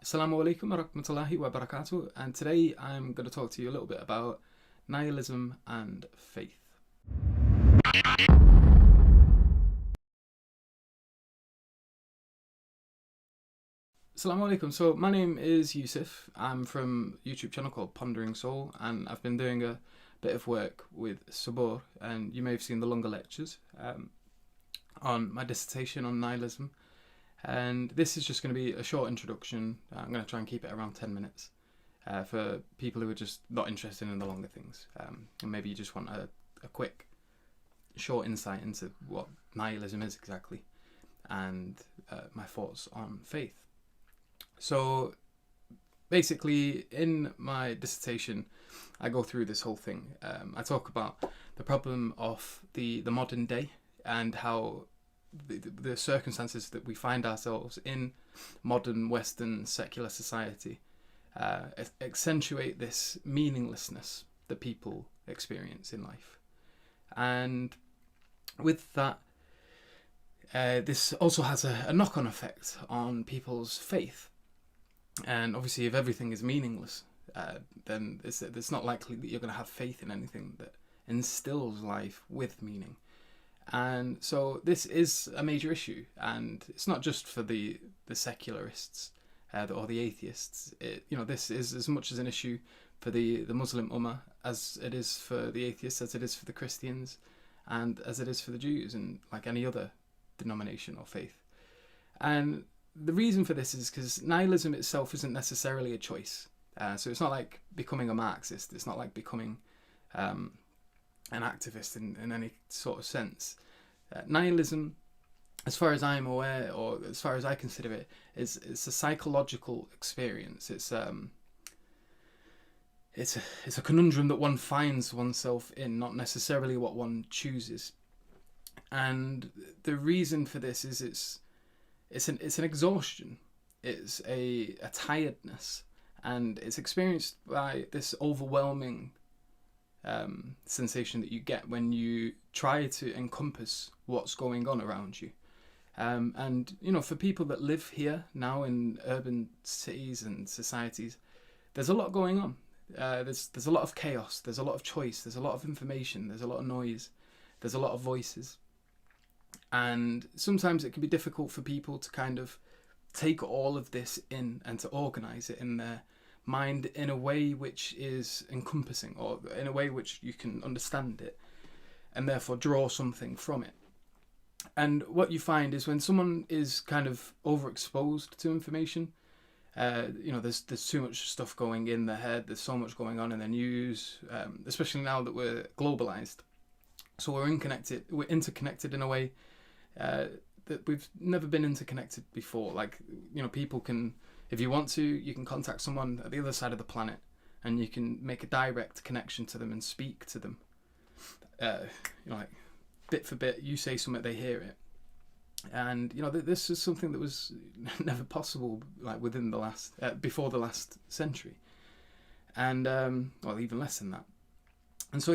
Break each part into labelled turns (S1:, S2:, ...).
S1: Assalamu alaikum wa rahmatullahi wa barakatuh, and today I'm going to talk to you a little bit about nihilism and faith. Assalamu alaikum. So my name is Yusuf. I'm from a YouTube channel called Pondering Soul, and I've been doing a bit of work with Subboor, and you may have seen the longer lectures on my dissertation on nihilism. And this is just going to be a short introduction. I'm going to try and keep it around 10 minutes for people who are just not interested in the longer things. And maybe you just want a quick, short insight into what nihilism is exactly and my thoughts on faith. So basically, in my dissertation, I go through this whole thing. I talk about the problem of the modern day and how the circumstances that we find ourselves in modern Western secular society accentuate this meaninglessness that people experience in life. And with that, this also has a knock-on effect on people's faith. And obviously, if everything is meaningless, then it's not likely that you're going to have faith in anything that instills life with meaning. And so this is a major issue, and it's not just for the secularists or the atheists. This is as much as an issue for the Muslim Ummah as it is for the atheists, as it is for the Christians, and as it is for the Jews, and like any other denomination or faith. And the reason for this is because nihilism itself isn't necessarily a choice. So it's not like becoming a Marxist. It's not like becoming an activist in any sort of sense. Nihilism, as far as I'm aware, or as far as I consider it, it's a psychological experience. It's a conundrum that one finds oneself in, not necessarily what one chooses. And the reason for this is it's an exhaustion. It's a tiredness, and it's experienced by this overwhelming sensation that you get when you try to encompass what's going on around you. And for people that live here now in urban cities and societies, there's a lot going on. There's a lot of chaos. There's a lot of choice. There's a lot of information. There's a lot of noise. There's a lot of voices. And sometimes it can be difficult for people to kind of take all of this in and to organize it in their mind in a way which is encompassing, or in a way which you can understand it and therefore draw something from it. And what you find is when someone is kind of overexposed to information, there's too much stuff going in their head, there's so much going on in the news, especially now that we're globalized. So we're interconnected in a way that we've never been interconnected before. Like, people can, if you want to, you can contact someone at the other side of the planet, and you can make a direct connection to them and speak to them. Like bit for bit, you say something, they hear it. And this is something that was never possible, like within the last, before the last century, and well, even less than that. And so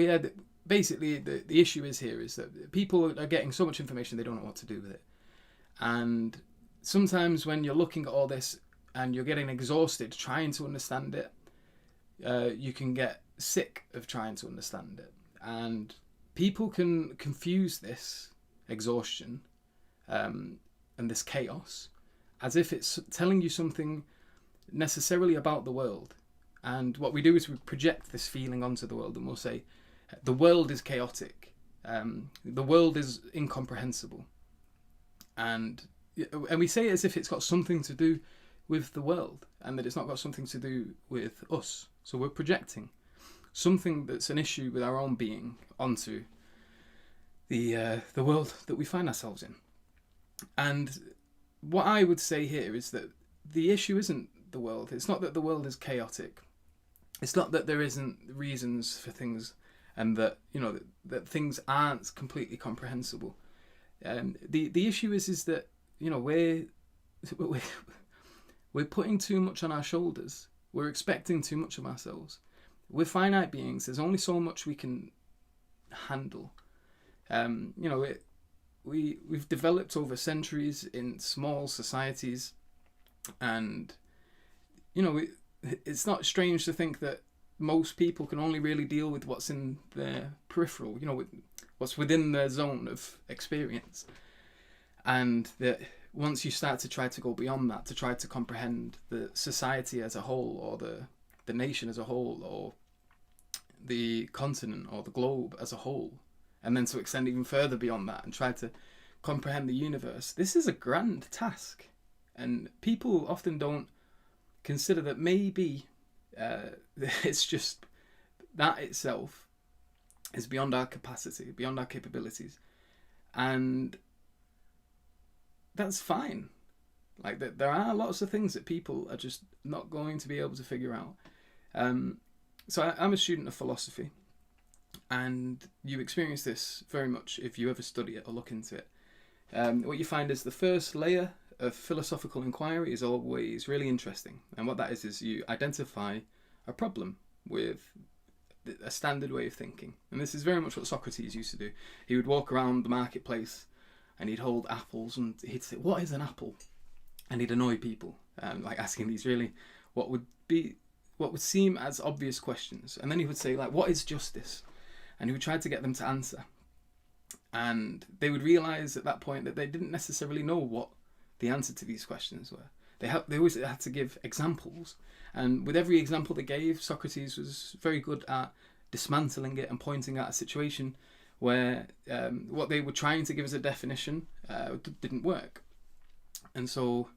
S1: basically the issue is that people are getting so much information they don't know what to do with it. And sometimes when you're looking at all this and you're getting exhausted trying to understand it, you can get sick of trying to understand it. And people can confuse this exhaustion and this chaos as if it's telling you something necessarily about the world. And what we do is we project this feeling onto the world, and we'll say, the world is chaotic, the world is incomprehensible. And we say it as if it's got something to do with the world, and that it's not got something to do with us. So we're projecting something that's an issue with our own being onto the world that we find ourselves in. And what I would say here is that the issue isn't the world. It's not that the world is chaotic. It's not that there isn't reasons for things, and that that things aren't completely comprehensible. The issue is that we're putting too much on our shoulders. We're expecting too much of ourselves. We're finite beings. There's only so much we can handle. We've developed over centuries in small societies, and it's not strange to think that most people can only really deal with what's in their peripheral, with what's within their zone of experience. And that once you start to try to go beyond that, to try to comprehend the society as a whole, or the nation as a whole, or the continent or the globe as a whole, and then to extend even further beyond that and try to comprehend the universe, this is a grand task. And people often don't consider that maybe it's just that itself is beyond our capacity, beyond our capabilities. And that's fine. Like, there are lots of things that people are just not going to be able to figure out. So I'm a student of philosophy, and you experience this very much if you ever study it or look into it. What you find is the first layer of philosophical inquiry is always really interesting. And what that is you identify a problem with a standard way of thinking. And this is very much what Socrates used to do. He would walk around the marketplace and he'd hold apples and he'd say, "What is an apple?" And he'd annoy people, like asking these really what would seem as obvious questions. And then he would say, like, "What is justice?" And he would try to get them to answer. And they would realise at that point that they didn't necessarily know what the answer to these questions were. They always had to give examples. And with every example they gave, Socrates was very good at dismantling it and pointing out a situation where what they were trying to give as a definition didn't work. And so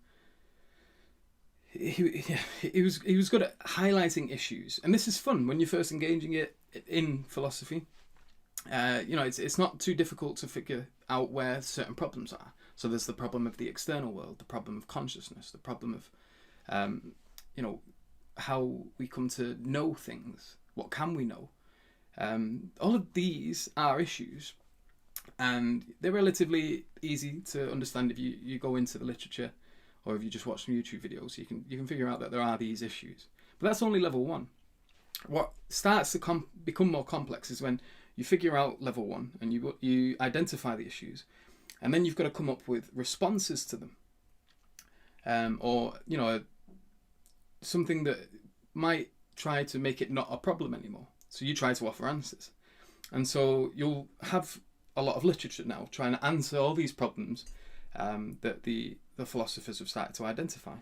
S1: he was good at highlighting issues. And this is fun when you're first engaging it in philosophy. It's not too difficult to figure out where certain problems are. So there's the problem of the external world, the problem of consciousness, the problem of, how we come to know things. What can we know? All of these are issues, and they're relatively easy to understand if you go into the literature, or if you just watch some YouTube videos. You can figure out that there are these issues. But that's only level one. What starts to become more complex is when you figure out level one and you identify the issues, and then you've got to come up with responses to them, or something that might try to make it not a problem anymore. So you try to offer answers, and so you'll have a lot of literature now trying to answer all these problems that the philosophers have started to identify.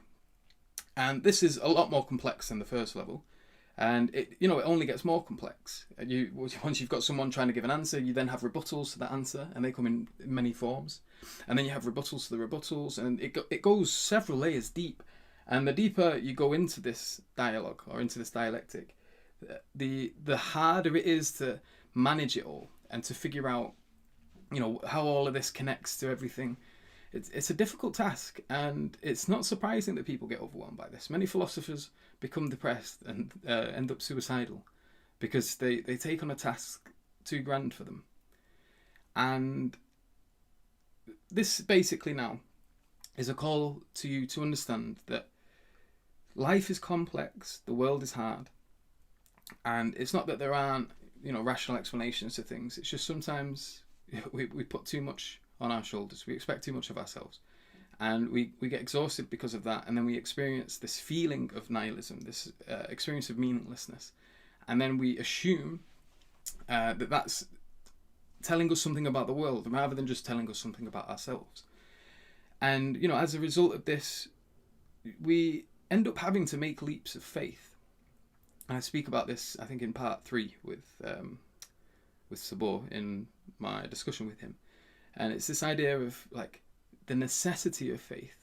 S1: And this is a lot more complex than the first level. And it only gets more complex. Once you've got someone trying to give an answer, you then have rebuttals to that answer, and they come in many forms. And then you have rebuttals to the rebuttals, and it goes several layers deep. And the deeper you go into this dialogue or into this dialectic, the harder it is to manage it all and to figure out, how all of this connects to everything. It's a difficult task, and it's not surprising that people get overwhelmed by this. Many philosophers become depressed and end up suicidal because they take on a task too grand for them. And this basically now is a call to you to understand that life is complex, the world is hard, and it's not that there aren't rational explanations to things. It's just sometimes we put too much on our shoulders. We expect too much of ourselves, and we get exhausted because of that, and then we experience this feeling of nihilism, this experience of meaninglessness, and then we assume that that's telling us something about the world rather than just telling us something about ourselves. And as a result of this, we end up having to make leaps of faith. And I speak about this, I think, in part 3 with Subboor in my discussion with him. And it's this idea of like the necessity of faith,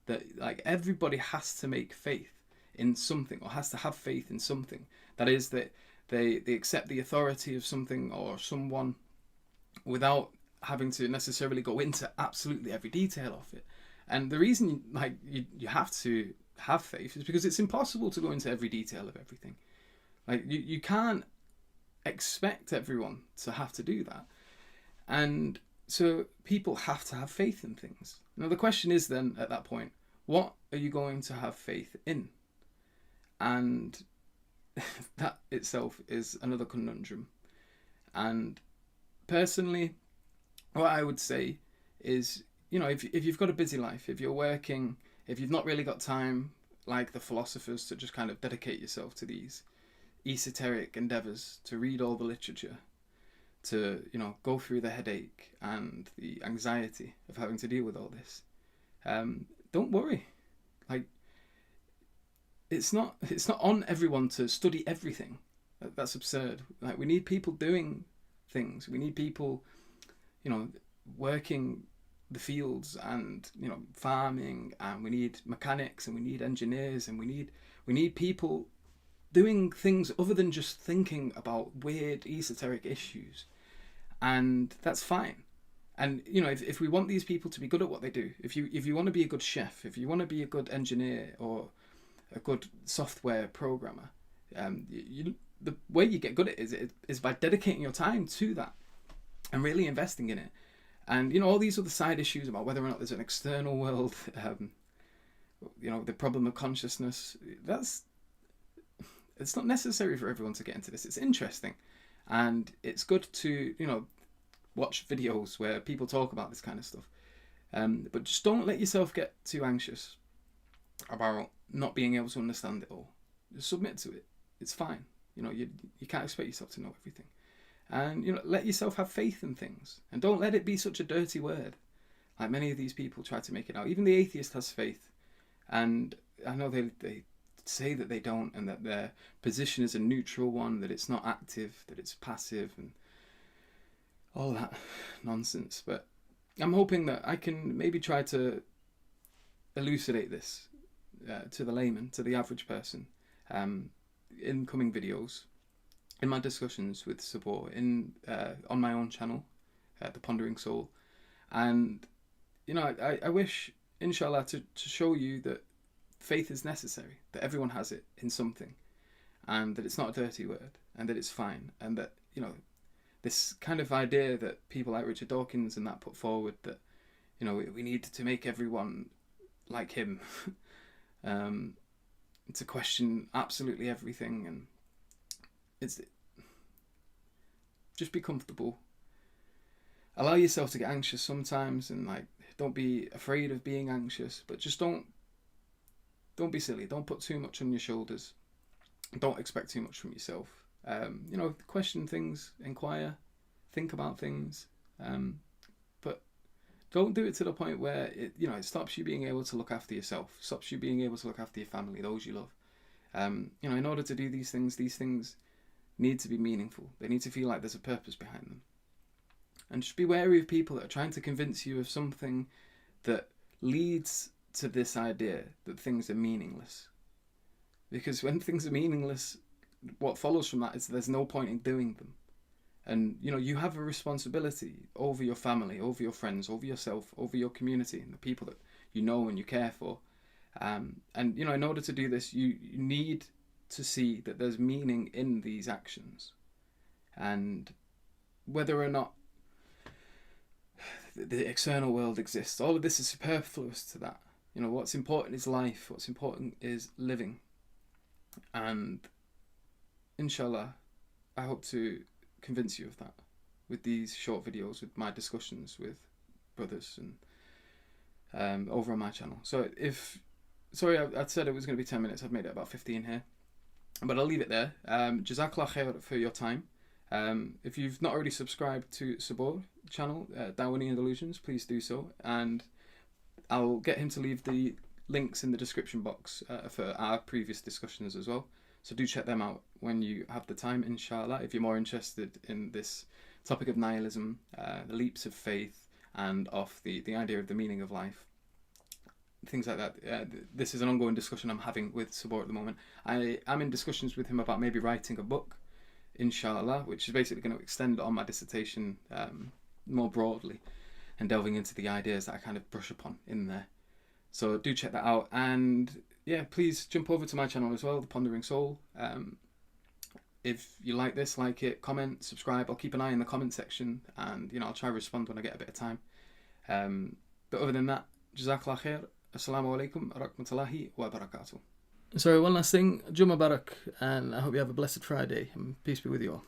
S1: that like everybody has to make faith in something, or has to have faith in something. That is, that they accept the authority of something or someone without having to necessarily go into absolutely every detail of it. And the reason you have to have faith is because it's impossible to go into every detail of everything. Like you can't expect everyone to have to do that. And so people have to have faith in things. Now the question is then at that point, what are you going to have faith in? And that itself is another conundrum. And personally, what I would say is, if you've got a busy life, if you're working, if you've not really got time, like the philosophers, to just kind of dedicate yourself to these esoteric endeavors, to read all the literature, to, you know, go through the headache and the anxiety of having to deal with all this, don't worry. Like, it's not on everyone to study everything. That's absurd. Like, we need people doing things. We need people, you know, working the fields and, you know, farming, and we need mechanics and we need engineers, and we need people doing things other than just thinking about weird esoteric issues. And that's fine. And, you know, if we want these people to be good at what they do, if you want to be a good chef, if you want to be a good engineer or a good software programmer, the way you get good at it is by dedicating your time to that and really investing in it. And, you know, all these other side issues about whether or not there's an external world, you know, the problem of consciousness, it's not necessary for everyone to get into this. It's interesting. And it's good to, you know, watch videos where people talk about this kind of stuff. But just don't let yourself get too anxious about not being able to understand it all. Just submit to it. It's fine. You know, you can't expect yourself to know everything. And, you know, let yourself have faith in things. And don't let it be such a dirty word, like many of these people try to make it out. Even the atheist has faith. And I know they say that they don't, and that their position is a neutral one, that it's not active, that it's passive, and all that nonsense. But I'm hoping that I can maybe try to elucidate this to the layman, to the average person, in coming videos, in my discussions with Subboor, on my own channel, The Pondering Soul. And, you know, I wish, inshallah, to show you that faith is necessary, that everyone has it in something, and that it's not a dirty word, and that it's fine, and that, you know, this kind of idea that people like Richard Dawkins and that put forward, that, you know, we need to make everyone like him, to question absolutely everything, and it's just be comfortable. Allow yourself to get anxious sometimes, and, like, don't be afraid of being anxious, but just don't be silly. Don't put too much on your shoulders. Don't expect too much from yourself. You know, question things, inquire, think about things, but don't do it to the point where it stops you being able to look after yourself, stops you being able to look after your family, those you love. You know, in order to do these things need to be meaningful. They need to feel like there's a purpose behind them. And just be wary of people that are trying to convince you of something that leads to this idea that things are meaningless. Because when things are meaningless, what follows from that is there's no point in doing them. And, you know, you have a responsibility over your family, over your friends, over yourself, over your community, and the people that you know and you care for. And, you know, in order to do this, you need to see that there's meaning in these actions. And whether or not the external world exists, all of this is superfluous to that. You know, what's important is life. What's important is living. And inshallah, I hope to convince you of that with these short videos, with my discussions with brothers and over on my channel. So I'd said it was going to be 10 minutes. I've made it about 15 here, but I'll leave it there. Jazakallah khair for your time. If you've not already subscribed to Subboor channel, Dawani and Delusions, please do so. And I'll get him to leave the links in the description box for our previous discussions as well. So do check them out when you have the time, inshallah, if you're more interested in this topic of nihilism, the leaps of faith, and of the idea of the meaning of life. Things like that. This is an ongoing discussion I'm having with Subboor at the moment. I am in discussions with him about maybe writing a book, inshallah, which is basically going to extend on my dissertation more broadly, and delving into the ideas that I kind of brush upon in there. So do check that out, and yeah, please jump over to my channel as well, The Pondering Soul. If you like this, like it, comment, subscribe. I'll keep an eye in the comment section, and, you know, I'll try to respond when I get a bit of time. But other than that, Jazakallah khair. Assalamu alaikum wa rahmatullahi wa barakatuh. Sorry, one last thing. Juma Barak, and I hope you have a blessed Friday, and peace be with you all.